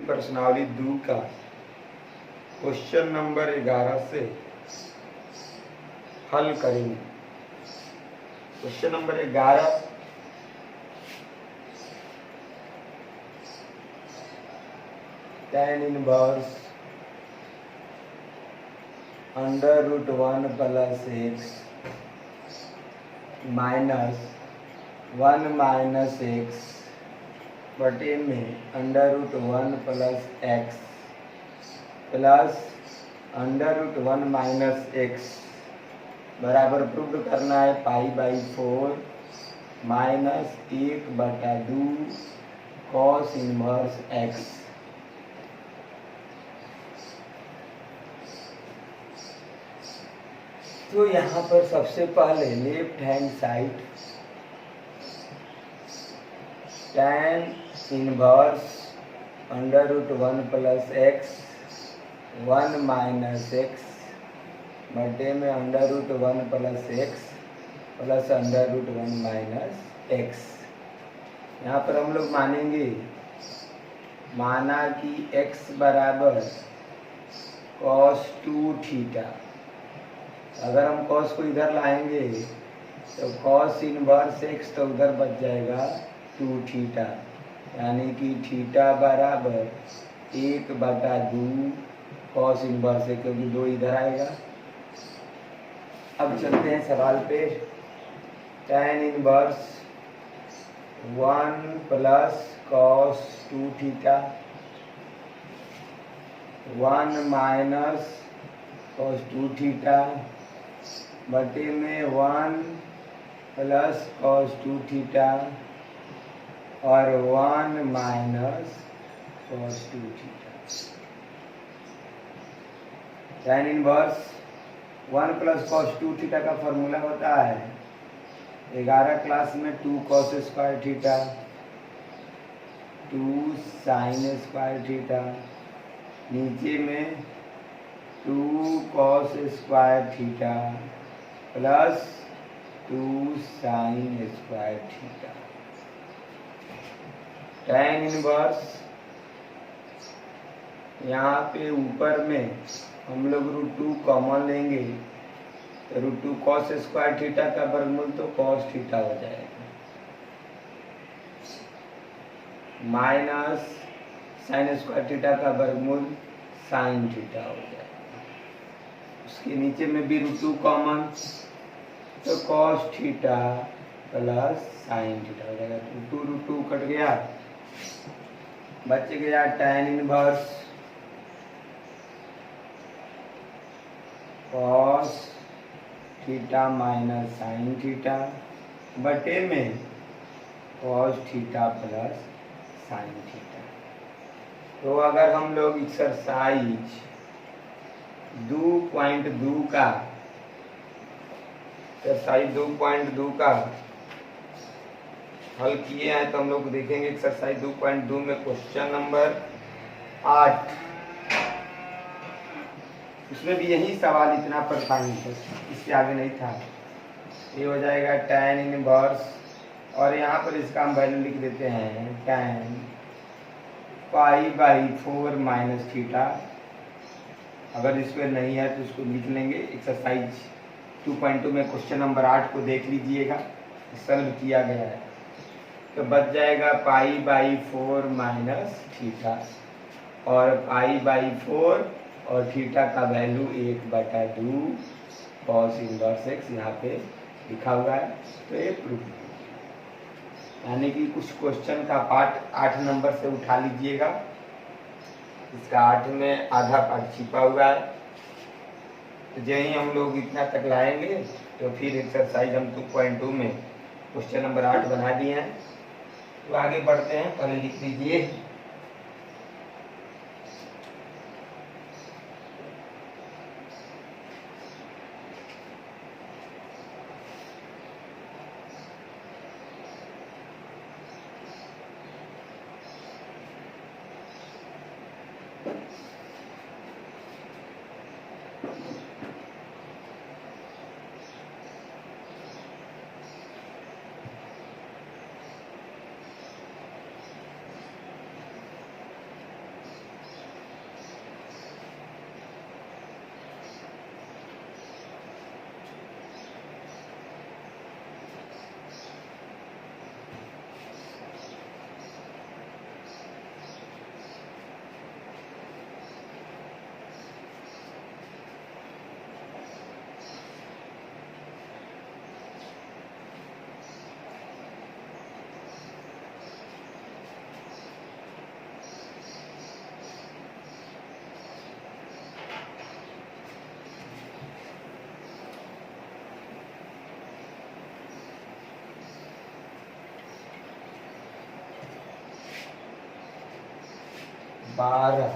प्रश्नावली 2 का question number 11 से हल करेंगे। Question number 11 tan inverse √1 plus x minus 1 minus x बटे में √1 plus x plus √1 minus x बराबर प्रूव करना है π/4 माइनस 1/2 cos इनवर्स x। तो यहाँ पर सबसे पहले left hand side tan inverse √1 plus x 1 minus x बटे में √1 plus x plus √1 minus x। यहाँ पर हम लोग मानेंगे, माना कि x बराबर cos 2 थीटा। अगर हम cos को इधर लाएंगे तो cos इनवर्स x तो उधर बच जाएगा 2 थीटा, यानी कि थीटा बराबर 1/2 cos इनवर्स है, क्योंकि 2 इधर आएगा। अब चलते हैं सवाल पे। tan inverse 1 plus cos 2 theta 1 minus cos 2 theta बटे में 1 प्लस cos 2 थीटा और 1 minus cos 2 theta. tan inverse 1 plus cos 2 theta का फॉर्मूला होता है 11 क्लास में 2 cos square theta 2 sin square theta, नीचे में 2 cos square theta plus 2 sin square theta. tan inverse यहाँ पे ऊपर में हम लोग √2 कॉमन लेंगे तो √2 cos स्क्वायर थीटा का वर्गमूल तो cos थीटा हो जाएगा, माइनस sin स्क्वायर थीटा का वर्गमूल sin थीटा हो जाएगा। उसके नीचे में भी √2 कॉमन तो cos theta plus sin theta हो जाएगा। √2 कट गया, बच गया tan inverse cos theta minus sin theta बटे में cos theta plus sin theta. तो अगर हम लोग एक्सरसाइज 2.2 का हल किए हैं तो हम लोग देखेंगे एक्सरसाइज 2.2 में क्वेश्चन नंबर 8, उसमें भी यही सवाल इतना पर था, इससे आगे नहीं था। ये हो जाएगा tan इनवर्स और यहाँ पर इसका हम वैल्यू लिख देते हैं tan π/4 माइनस थीटा। अगर इसमें नहीं है तो इसको लिख लेंगे। एक्सरसाइज 2.2 में क्वेश्चन नंबर 8 को देख लीजिएगा, सॉल्व किया गया है। तो बच जाएगा π/4 माइनस थीटा और π/4 और थीटा का वैल्यू 1/2 cos इनवर्स x यहाँ पे लिखा हुआ है। तो ये प्रूफ, यानी कि कुछ क्वेश्चन का पार्ट 8 नंबर से उठा लीजिएगा, इसका 8 में आधा पार्ट छिपा हुआ है। तो यही हम लोग इतना तक लाएंगे तो फिर एक्सरसाइज हम 2.2 में क्वेश्चन नंबर 8 बना दिए हैं। तो आगे बढ़ते हैं, पहले लिख लीजिए। 12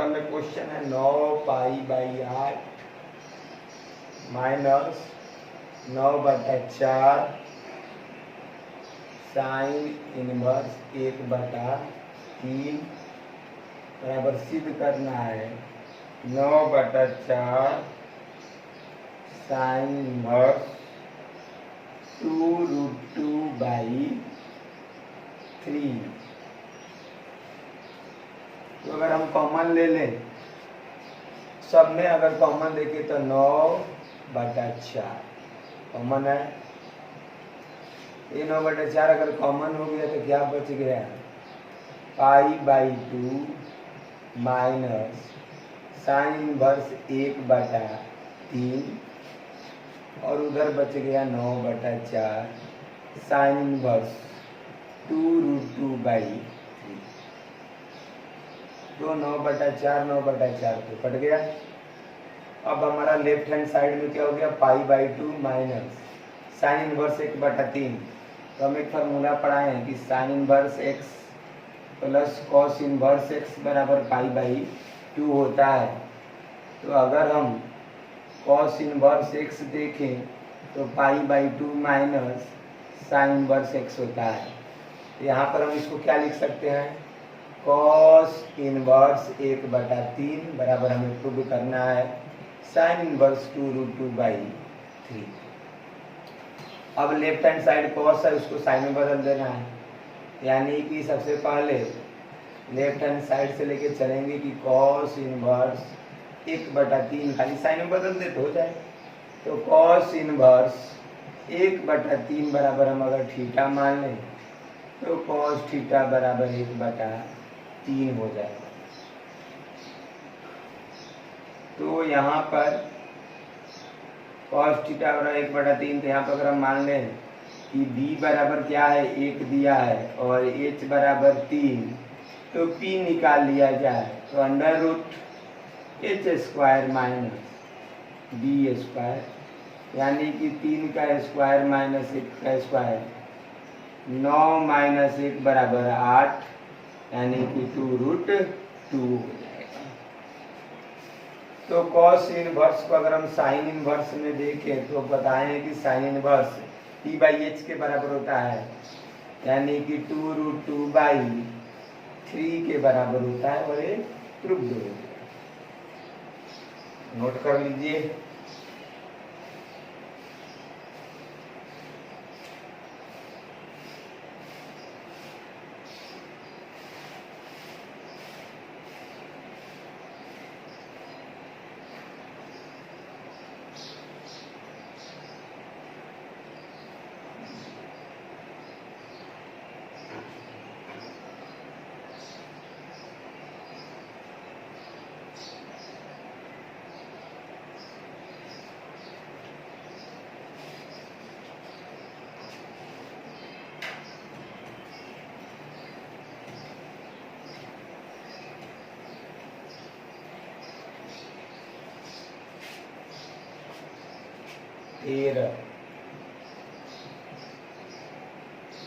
में क्वेश्चन है 9π/8 माइनस 9/4 साइन इनवर्स 1/3 बराबर सिद्ध करना है 9/4 साइन इनवर्स 2√2/3। तो अगर हम कॉमन ले लें, सब में अगर कॉमन देखें तो 9/4 कॉमन है। ये 9/4 अगर कॉमन हो गया तो क्या बच गया, π/2 माइनस साइन इनवर्स 1/3 और उधर बच गया 9/4 साइन इनवर्स 2√2/3। तो 9/4 तो कट गया। अब हमारा लेफ्ट हैंड साइड में क्या हो गया, π/2 माइनस साइन इनवर्स 1/3। तो हम एक फार्मूला पढ़ाए हैं कि sign inverse x plus cos inverse x बराबर π/2 होता है। तो अगर हम कॉस इनवर्स x देखें तो π/2 माइनस साइन इनवर्स x होता है। यहाँ पर हम इसको क्या लिख सकते हैं, कॉस इनवर्स 1/3 बराबर हमें प्रूव करना है साइन इनवर्स 2√2/3। अब लेफ्ट हैंड साइड कॉस है, उसको साइन में बदल देना है। यानी कि सबसे पहले लेफ्ट हैंड साइड से लेके चलेंगे कि कॉस इनवर्स 1/3 खाली साइन में बदल दे तो हो जाए। तो कॉस इनवर्स 1/3 बराबर हम अगर थीटा मान लें तो कॉस थीटा बराबर 1/3 हो जाएगा। तो यहाँ पर कॉस थीटा बराबर 1/3, तो यहाँ पर अगर हम मान लें कि b बराबर क्या है 1 दिया है और h बराबर 3, तो p निकाल लिया जाए तो √h² माइनस b², यानी कि 3 का स्क्वायर माइनस 1 का स्क्वायर 9 माइनस 1 बराबर 8, यानी कि 2√2 हो जाएगा। तो कॉस इनवर्स को अगर हम साइन इनवर्स में देखें तो बताए हैं कि साइन इनवर्स p/h के बराबर होता है, यानी कि 2√2/3 के बराबर होता है। और ये प्रूव्ड हो गया, नोट कर लीजिए।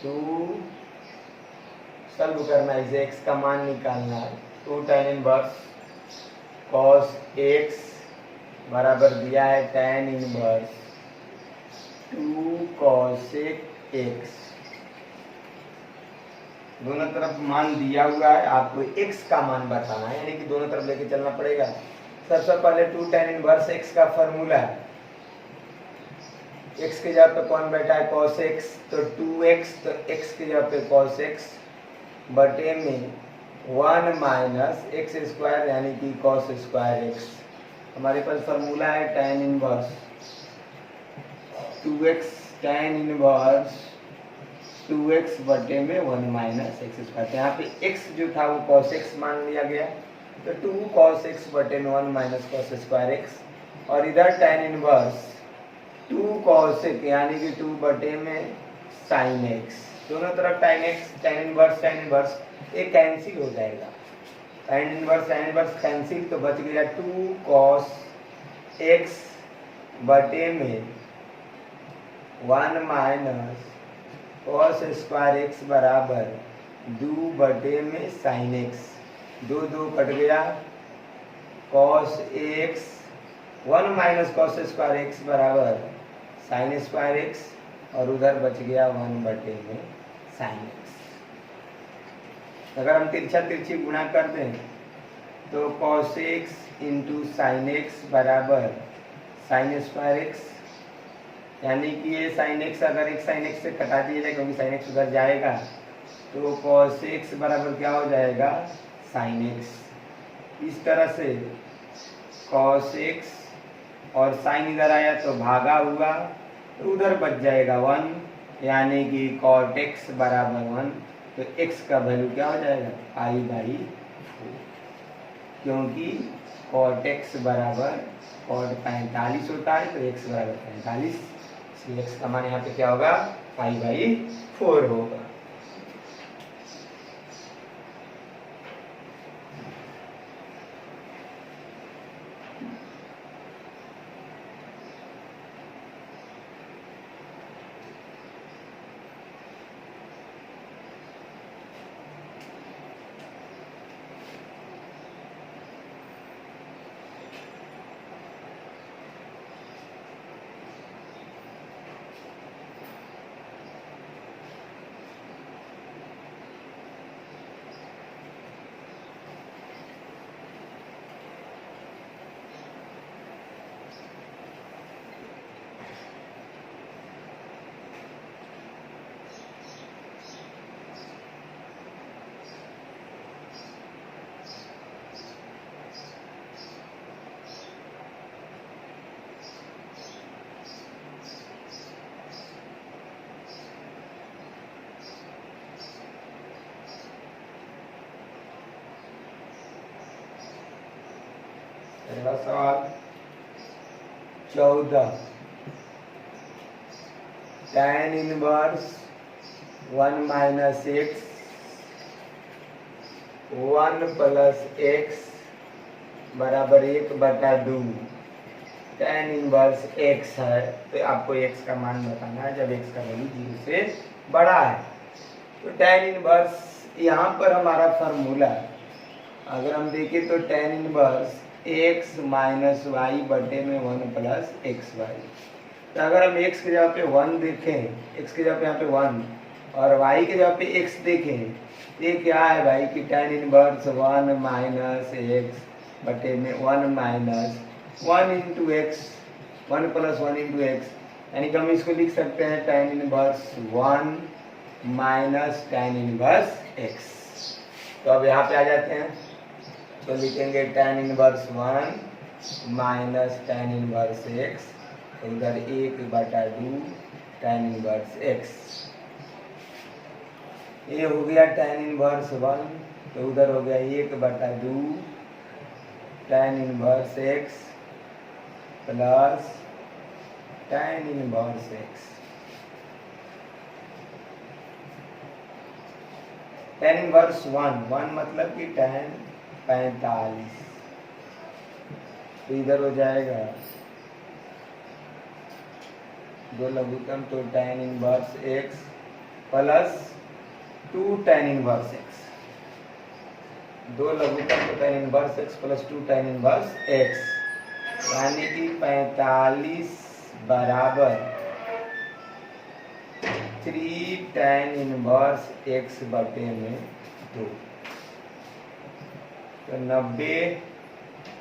तो सॉल्व करना है, इसे x का मान निकालना है। 2 tan इनवर्स cos x बराबर दिया है tan इनवर्स 2 cosec x। दोनों तरफ मान दिया हुआ है, आपको x का मान बताना है, यानी कि दोनों तरफ लेके चलना पड़ेगा। सबसे पहले 2 tan इनवर्स x का फॉर्मूला है, x के जगह पे कौन बैठा है cos x, तो 2x, तो x के जगह पे cos x बटे में 1 माइनस x², यानी कि cos² x। हमारे पास फॉर्मूला है tan inverse 2x, tan inverse 2x बटे में 1 माइनस x²। तो यहाँ पे x जो था वो cos x मान लिया गया, तो 2 cos x बटे में 1 माइनस cos² x। और इधर tan इनवर्स 2 cos x, यानी कि 2 बटे में sin x। दोनों तरफ tan इनवर्स एक कैंसिल हो जाएगा, tan इनवर्स कैंसिल, तो बच गया 2 cos x बटे में 1 माइनस cos² x बराबर 2 बटे में साइन एक्स, 2 2 कट गया, cos x 1 minus cos square x बराबर साइन स्क्वायर एक्स, और उधर बच गया 1 बटे में साइन एक्स। अगर हम तिरछा तिरछी गुणा कर दें तो cos x into sine x बराबर साइन स्क्वायर एक्स, यानी कि ये साइन एक्स अगर एक साइन एक्स से कटा दिया जाए क्योंकि साइन एक्स उधर जाएगा, तो कॉस एक्स बराबर क्या हो जाएगा साइन एक्स। इस तरह से कॉस एक्स और साइन इधर आया तो भागा हुआ, तो उधर बच जाएगा 1, यानी कि कॉट एक्स बराबर 1, तो एक्स का वैल्यू क्या हो जाएगा पाई/4, क्योंकि कॉट एक्स बराबर कॉट 45 होता है, तो एक्स बराबर 45, इसलिए एक्स का मान यहाँ पे क्या होगा पाई/4 होगा। पहला सवाल 14, tan inverse 1 minus x 1 plus x बराबर 1/2, tan इनवर्स एक्स है, तो आपको एक्स का मान बताना है जब एक्स का वैल्यू 0 से बड़ा है। तो tan इनवर्स यहाँ पर हमारा फार्मूला, अगर हम देखें तो tan inverse X minus Y बटे में 1 प्लस एक्स वाई, तो अगर हम एक्स के जगह पे 1 देखें, एक्स के जगह पे यहाँ पे 1 और वाई के जगह पे एक्स देखें, ये क्या है भाई कि tan इनवर्स 1 माइनस एक्स बटे में 1 minus 1 into x, 1 plus 1 into x, यानी कि हम इसको लिख सकते हैं tan inverse 1 minus tan inverse x. तो अब यहाँ पे आ जाते हैं, तो लिखेंगे tan inverse 1 minus tan inverse x, उधर 1/2 tan इनवर्स एक्स, ये हो गया tan इनवर्स 1, तो उधर हो गया 1/2 tan inverse x plus tan inverse x. tan inverse 1 मतलब कि tan 45, तो इधर हो जाएगा 2 लघुत्तम, तो tan inverse x plus 2 tan inverse x, 2 लघुत्तम तो tan inverse x plus 2 tan inverse x, यानी कि 45 बराबर 3 tan इनवर्स एक्स बटे में 2, तो 90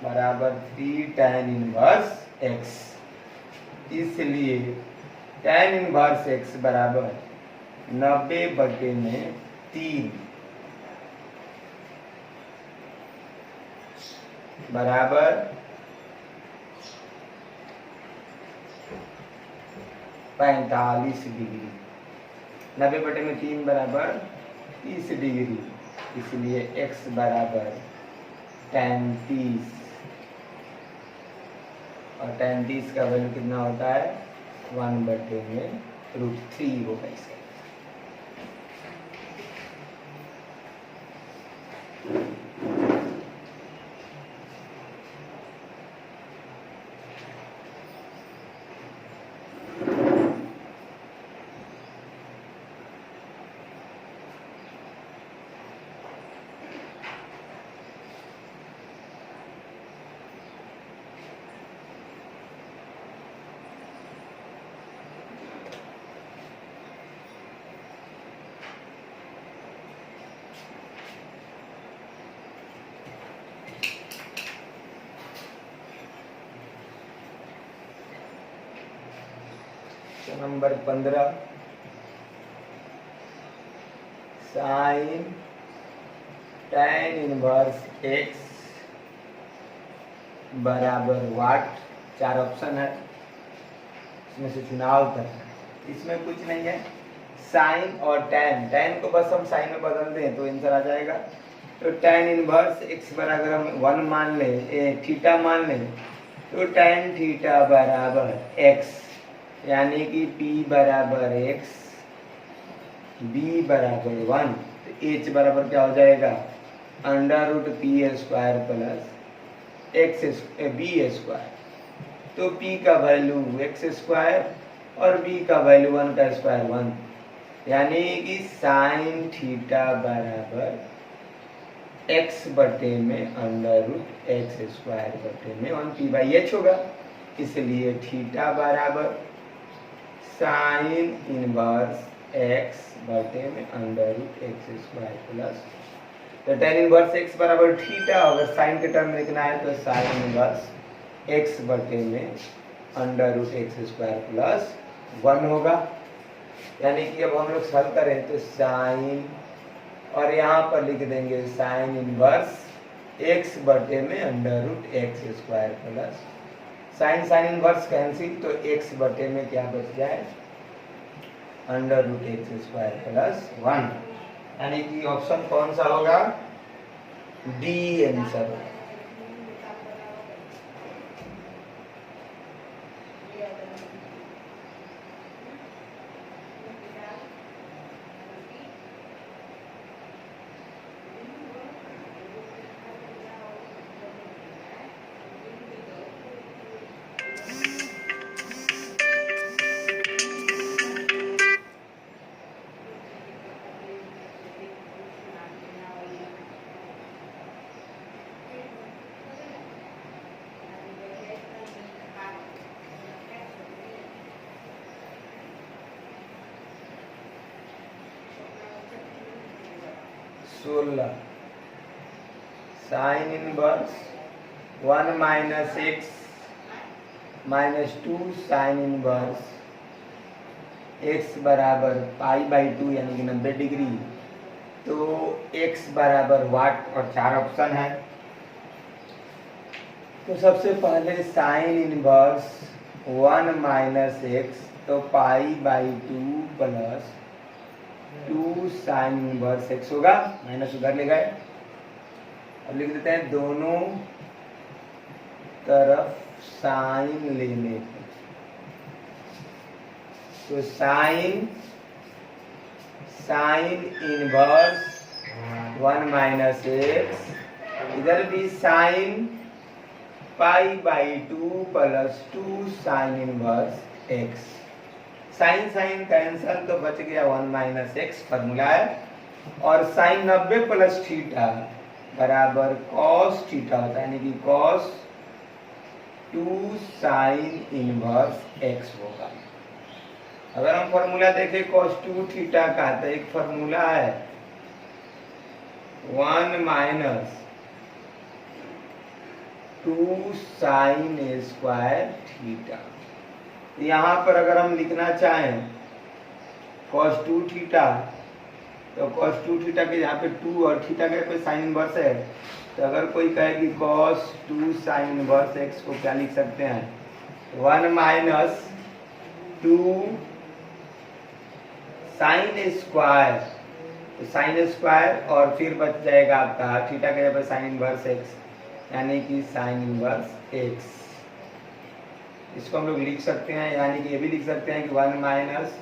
बराबर 3 tan इनवर्स एक्स, इसलिए tan इनवर्स एक्स बराबर 90 बटे में 3 बराबर 45 डिग्री, 90 बटे में 3 बराबर 30 डिग्री, इसलिए x बराबर tan 30, और tan 30 का वैल्यू कितना होता है 1 बटे में √3 होगा इसका। Number 15 sine tan inverse x बराबर वाट। 4 ऑप्शन है, इसमें से चुनाव करना है। इसमें कुछ नहीं है, साइन और tan को बस हम साइन में बदल दें तो आंसर आ जाएगा। तो tan इनवर्स x बराबर हम 1 मान लें, थीटा मान लें, तो tan थीटा बराबर x, यानी कि p बराबर x, b बराबर 1, तो h बराबर क्या हो जाएगा, √p² प्लस b²। तो p का वैल्यू x² और b का वैल्यू 1 का स्क्वायर 1, यानी कि साइन थीटा बराबर x बटे में √x² बटे में 1p/h होगा। इसलिए थीटा बराबर साइन इनवर्स x बटे में √x² प्लस, तो tan इनवर्स x बराबर थीटा, अगर साइन के टर्म में लिखना है तो साइन इनवर्स x बटे में √x² प्लस 1 होगा। यानी कि अब हम लोग हल करें तो साइन, और यहाँ पर लिख देंगे साइन इनवर्स x बटे में √x² plus, sine inverse cancel, तो x बटे में क्या बच जाए, √x² प्लस 1, यानी कि ऑप्शन कौन सा होगा, डी आंसर होगा। Sine inverse 1 minus x minus 2 sine inverse x बराबर π/2 यानी कि 90 डिग्री, तो x बराबर वाट और 4 ऑप्शन है। तो सबसे पहले साइन इनवर्स 1 माइनस x, तो π/2 प्लस 2 साइन इनवर्स x होगा, माइनस उधर ले गए। अब लिख देते हैं दोनों तरफ साइन लेने पे, तो साइन इनवर्स 1 माइनस x, इधर भी sine π/2 plus 2 sine inverse x। Sine cancel, तो बच गया 1 माइनस x, फॉर्मूला है। और साइन 90 प्लस थीटा बराबर कॉस थीटा होता है, यानी कि कॉस 2 साइन इनवर्स x होगा। अगर हम फॉर्मूला देखें कॉस 2 थीटा का, तो एक फॉर्मूला है 1 माइनस 2 साइन स्क्वायर थीटा। यहाँ पर अगर हम लिखना चाहें cos 2 थीटा, तो cos 2 थीटा के यहाँ पे 2 और थीटा के पे साइन इनवर्स है, तो अगर कोई कहे कि cos 2 साइन इनवर्स x को क्या लिख सकते हैं, 1 माइनस 2 साइन स्क्वायर, तो साइन स्क्वायर और फिर बच जाएगा आपका थीटा के जगह पे साइन इनवर्स x, यानी कि साइन इनवर्स x। इसको हम लोग लिख सकते हैं, यानी कि ये भी लिख सकते हैं कि 1 माइनस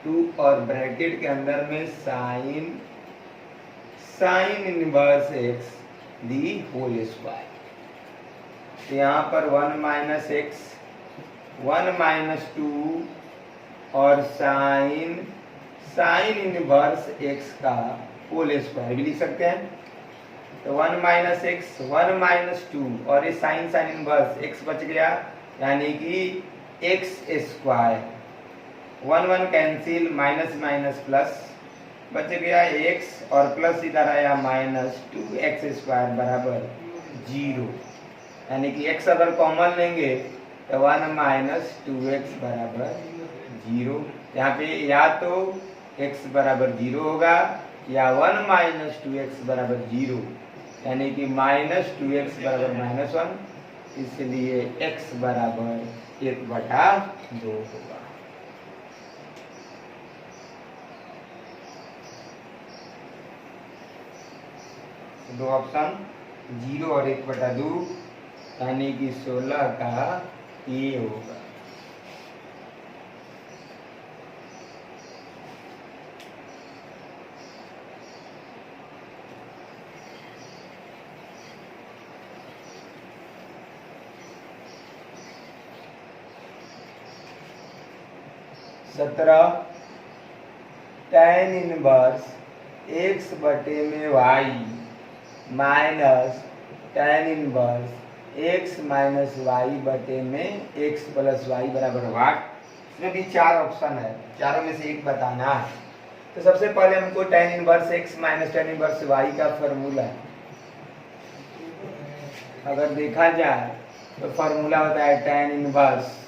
2 और ब्रैकेट के अंदर में sine inverse x the whole square. तो यहाँ पर 1 माइनस x, 1 माइनस 2 और साइन इनवर्स x का होल स्क्वायर भी लिख सकते हैं। तो 1 माइनस x, 1 माइनस 2 और ये साइन इनवर्स x बच गया, यानी कि x square, 1 cancel, minus minus plus, बच गया x और प्लस इधर आया माइनस 2x स्क्वायर बराबर 0, यानी कि x अगर कॉमन लेंगे तो 1 माइनस 2x बराबर जीरो। यहाँ पे या तो x बराबर जीरो होगा या 1 माइनस 2x बराबर जीरो, यानी कि माइनस 2x बराबर माइनस 1, इसलिए x बराबर 1/2 होगा। दो ऑप्शन 0 और 1/2, यानी कि 16 का ए होगा। सत्रह tan इनवर्स x बटे में y minus tan inverse x minus Y बटे में x प्लस वाई बराबर वाट। इसमें भी 4 ऑप्शन है, चारों में से एक बताना है। तो सबसे पहले हमको tan inverse x minus tan inverse y का फॉर्मूला है। अगर देखा जाए तो फॉर्मूला होता है tan inverse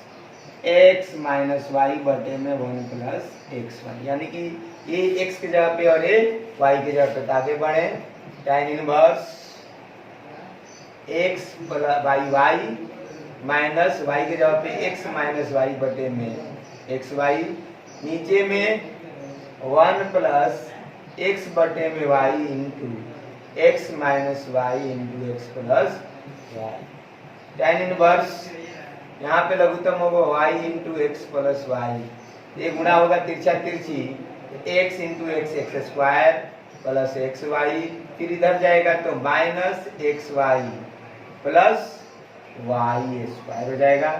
x minus Y बटे में 1 प्लस एक्स वाई, यानी कि ये x की जगह पे और ये y की जगह पे। आगे बढ़े, tan inverse x plus Y minus Y की जगह पे x माइनस वाई बटे में एक्स वाई, नीचे में 1 प्लस x बटे में y into X minus Y into X plus Y. tan inverse यहाँ पे लघुत्तम होगा y into X plus Y, ये गुणा होगा तिरछा तिरछी x into X X square plus X Y, फिर इधर जाएगा तो minus X Y plus Y square हो जाएगा।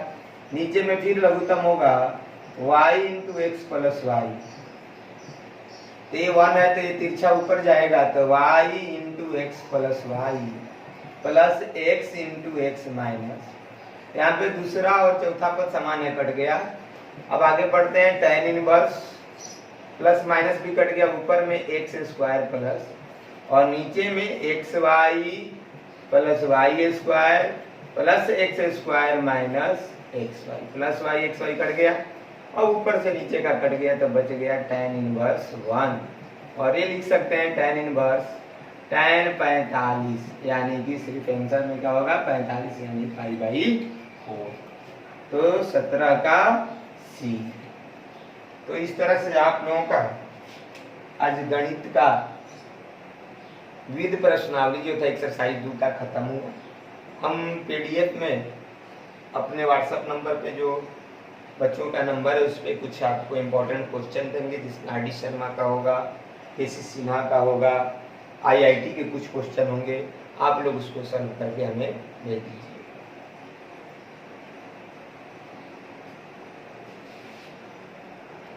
नीचे में फिर लघुत्तम होगा y into X plus Y, तो ये 1 है तो ये तिरछा ऊपर जाएगा तो y into X plus Y plus X into X minus, यहाँ पे दूसरा और चौथा पद समान है, कट गया। अब आगे बढ़ते हैं, tan इनवर्स प्लस माइनस भी कट गया, ऊपर में एक्स स्क्वायर प्लस और नीचे में X Y plus Y square plus X square minus X Y plus Y X Y cut गया और ऊपर से नीचे का कट गया तो बच गया tan इनवर्स 1। और ये लिख सकते हैं tan इनवर्स tan 45, यानी कि सिर्फ आंसर में क्या होगा 45, यानी π/4। तो 17 का सी। तो इस तरह से आप लोगों का आज गणित का विविध प्रश्नावली जो था एक्सरसाइज 2 का खत्म हुआ। हम पीडीएफ में अपने व्हाट्सएप नंबर पे जो बच्चों का नंबर है उस पर कुछ आपको इम्पोर्टेंट क्वेश्चन देंगे, जिसमें आर डी शर्मा का होगा, केसी सिन्हा का होगा, आईआईटी के कुछ क्वेश्चन होंगे। आप लोग उसको सॉल्व करके हमें भेज दीजिए।